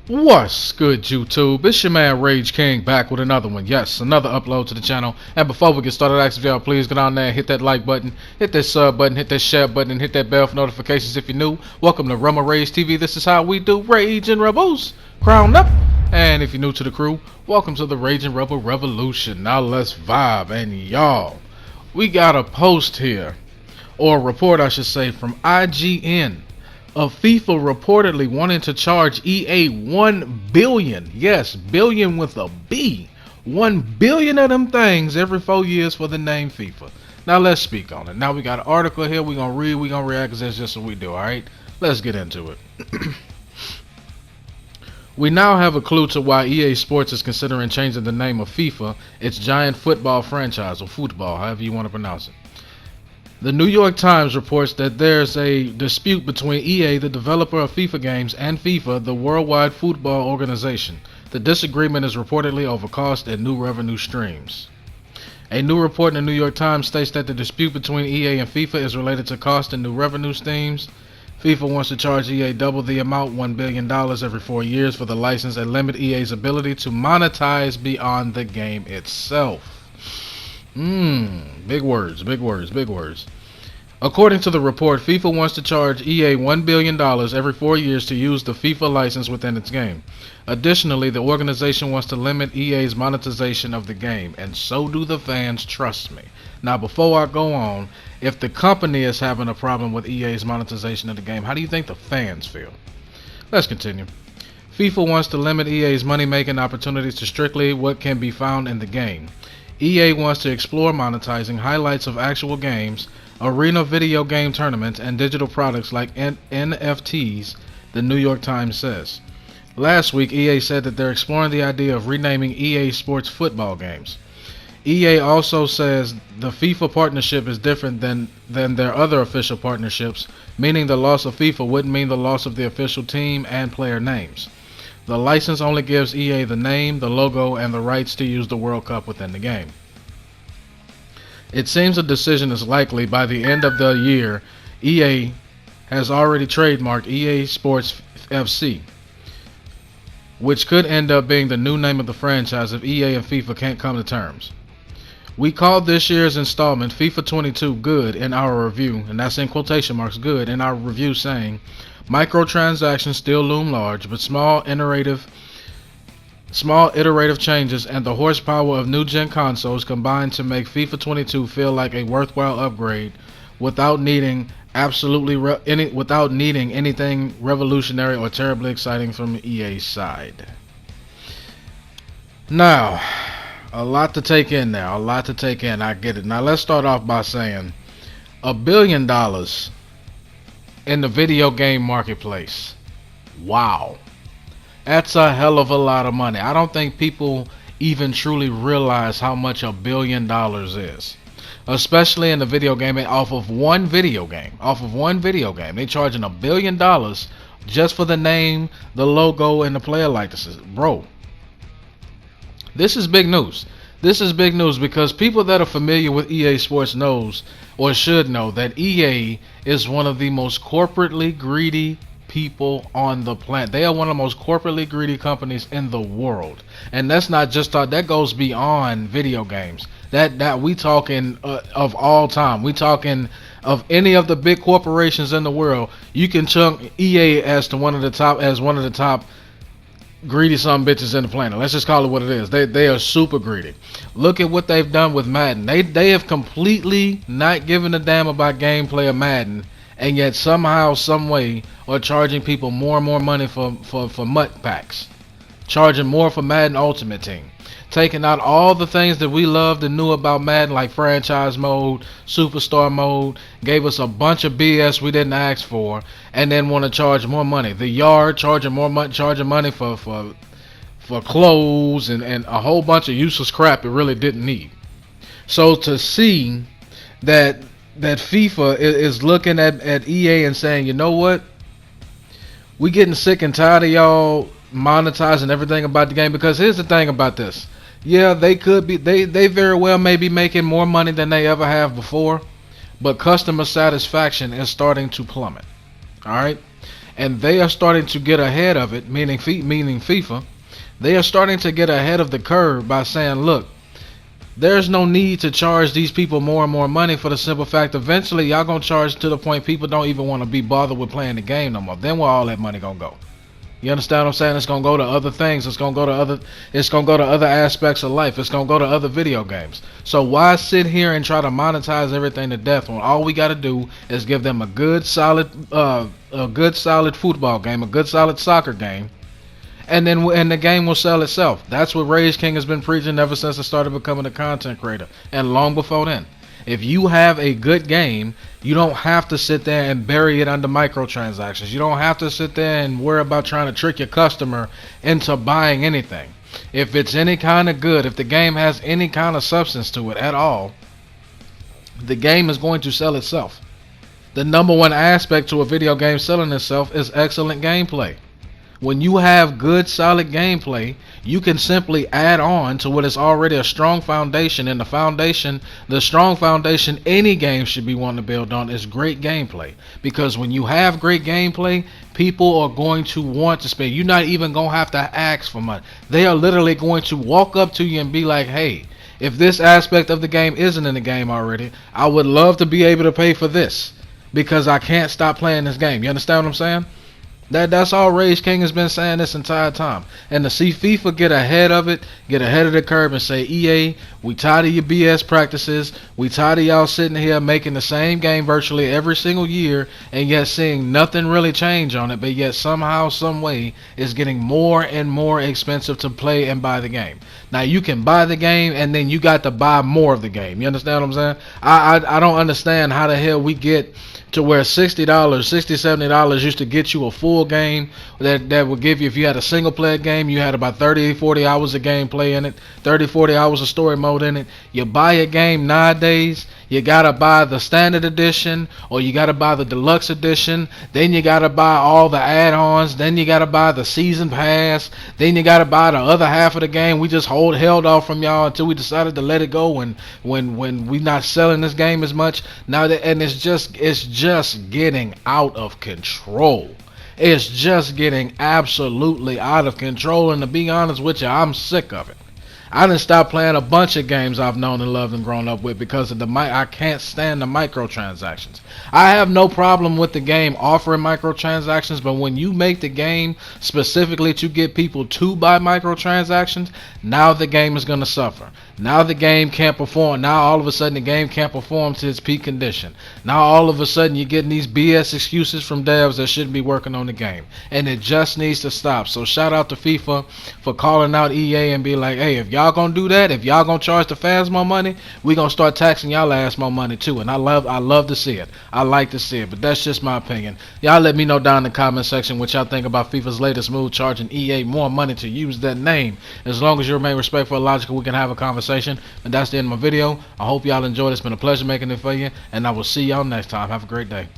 What's good, YouTube? It's your man Rage King back with another one. Yes, another upload to the channel. And before we get started, I ask if y'all please get on there and hit that like button, hit that sub button, hit that share button, and hit that bell for notifications if you're new. Welcome to Rumma Rage TV. This is how we do Rage and Rebels. Crown up. And if you're new to the crew, welcome to the Rage and Rebel Revolution. Now let's vibe. And y'all, we got a post here, or a report I should say, from IGN. Of FIFA reportedly wanting to charge EA 1 billion, yes, billion with a B, 1 billion of them things every 4 years for the name FIFA. Now let's speak on it. Now we got an article here, we're going to read, we're going to react, because that's just what we do, alright? Let's get into it. We now have a clue to why EA Sports is considering changing the name of FIFA, its giant football franchise, or football, however you want to pronounce it. The New York Times reports that there's a dispute between EA, the developer of FIFA games, and FIFA, the worldwide football organization. The disagreement is reportedly over cost and new revenue streams. A new report in the New York Times states that the dispute between EA and FIFA is related to cost and new revenue streams. FIFA wants to charge EA double the amount, $1 billion every 4 years for the license, and limit EA's ability to monetize beyond the game itself. Big words, big words, big words. According to the report, FIFA wants to charge EA $1 billion every 4 years to use the FIFA license within its game. Additionally, the organization wants to limit EA's monetization of the game, and so do the fans, trust me. Now, before I go on, if the company is having a problem with EA's monetization of the game, how do you think the fans feel? Let's continue. FIFA wants to limit EA's money-making opportunities to strictly what can be found in the game. EA wants to explore monetizing highlights of actual games, arena video game tournaments, and digital products like NFTs, the New York Times says. Last week, EA said that they're exploring the idea of renaming EA Sports football games. EA also says the FIFA partnership is different than their other official partnerships, meaning the loss of FIFA wouldn't mean the loss of the official team and player names. The license only gives EA the name, the logo, and the rights to use the World Cup within the game. It seems a decision is likely by the end of the year. EA has already trademarked EA Sports FC, which could end up being the new name of the franchise if EA and FIFA can't come to terms. We called this year's installment FIFA 22 good in our review, and that's in quotation marks, good in our review, saying, microtransactions still loom large, but small iterative changes and the horsepower of new-gen consoles combine to make FIFA 22 feel like a worthwhile upgrade without needing anything revolutionary or terribly exciting from EA's side. Now, a lot to take in there, a lot to take in, I get it. Now let's start off by saying $1 billion in the video game marketplace. Wow. That's a hell of a lot of money. I don't think people even truly realize how much $1 billion is. Especially in the video game, off of one video game. They charging $1 billion just for the name, the logo, and the player likenesses. Bro, this is big news. This is big news because people that are familiar with EA Sports knows or should know that EA is one of the most corporately greedy people on the planet. They are one of the most corporately greedy companies in the world, and that's not just that goes beyond video games. That we talking of all time. We talking of any of the big corporations in the world. You can chunk EA as one of the top greedy son bitches in the planet. Let's just call it what it is. They are super greedy. Look at what they've done with Madden. They have completely not given a damn about gameplay of Madden, and yet somehow, some way, are charging people more and more money for MUT packs. Charging more for Madden Ultimate Team. Taking out all the things that we loved and knew about Madden, like franchise mode, superstar mode, gave us a bunch of BS we didn't ask for, and then want to charge more money. The Yard charging more money, charging money for clothes and a whole bunch of useless crap it really didn't need. So to see that FIFA is looking at EA and saying, you know what, we getting sick and tired of y'all monetizing everything about the game, because here's the thing about this. Yeah, they very well may be making more money than they ever have before, but customer satisfaction is starting to plummet. Alright? and they are starting to get ahead of it, meaning FIFA. They are starting to get ahead of the curve by saying, look, there's no need to charge these people more and more money for the simple fact eventually y'all gonna charge to the point people don't even want to be bothered with playing the game no more. Then where all that money gonna go? You understand what I'm saying? It's gonna go to other things. It's gonna go to other aspects of life. It's gonna go to other video games. So why sit here and try to monetize everything to death when all we gotta do is give them a good solid football game, a good solid soccer game, and the game will sell itself. That's what Rage King has been preaching ever since I started becoming a content creator, and long before then. If you have a good game, you don't have to sit there and bury it under microtransactions. You don't have to sit there and worry about trying to trick your customer into buying anything. If it's any kind of good, if the game has any kind of substance to it at all, the game is going to sell itself. The number one aspect to a video game selling itself is excellent gameplay. When you have good solid gameplay, you can simply add on to what is already a strong foundation, and the strong foundation any game should be wanting to build on is great gameplay. Because when you have great gameplay, people are going to want to spend. You're not even going to have to ask for money. They are literally going to walk up to you and be like, hey, if this aspect of the game isn't in the game already, I would love to be able to pay for this because I can't stop playing this game. You understand what I'm saying? That's all Rage King has been saying this entire time. And to see FIFA get ahead of it, get ahead of the curve and say, EA, we tired of your BS practices. We tired of y'all sitting here making the same game virtually every single year and yet seeing nothing really change on it, but yet somehow, some way, it's getting more and more expensive to play and buy the game. Now, you can buy the game and then you got to buy more of the game. You understand what I'm saying? I don't understand how the hell we get to where $60, $70 used to get you a full game that would give you, if you had a single player game, you had about 30, 40 hours of gameplay in it, 30, 40 hours of story mode in it. You buy a game nowadays, you gotta buy the standard edition or you gotta buy the deluxe edition, then you gotta buy all the add-ons, then you gotta buy the season pass, then you gotta buy the other half of the game. We just held off from y'all until we decided to let it go when we not selling this game as much now and it's just getting out of control. It's just getting absolutely out of control, and to be honest with you, I'm sick of it. I done stopped playing a bunch of games I've known and loved and grown up with because of I can't stand the microtransactions. I have no problem with the game offering microtransactions, but when you make the game specifically to get people to buy microtransactions, now the game is going to suffer. Now the game can't perform. Now all of a sudden the game can't perform to its peak condition. Now all of a sudden you're getting these BS excuses from devs that shouldn't be working on the game. And it just needs to stop. So shout out to FIFA for calling out EA and be like, hey, if y'all gonna do that, if y'all gonna charge the fans more money, we gonna start taxing y'all ass more money too. And I love to see it. I like to see it, but that's just my opinion. Y'all let me know down in the comment section what y'all think about FIFA's latest move, charging EA more money to use that name. As long as you remain respectful and logical, we can have a conversation. And that's the end of my video. I hope y'all enjoyed it. It's been a pleasure making it for you, and I will see y'all next time. Have a great day.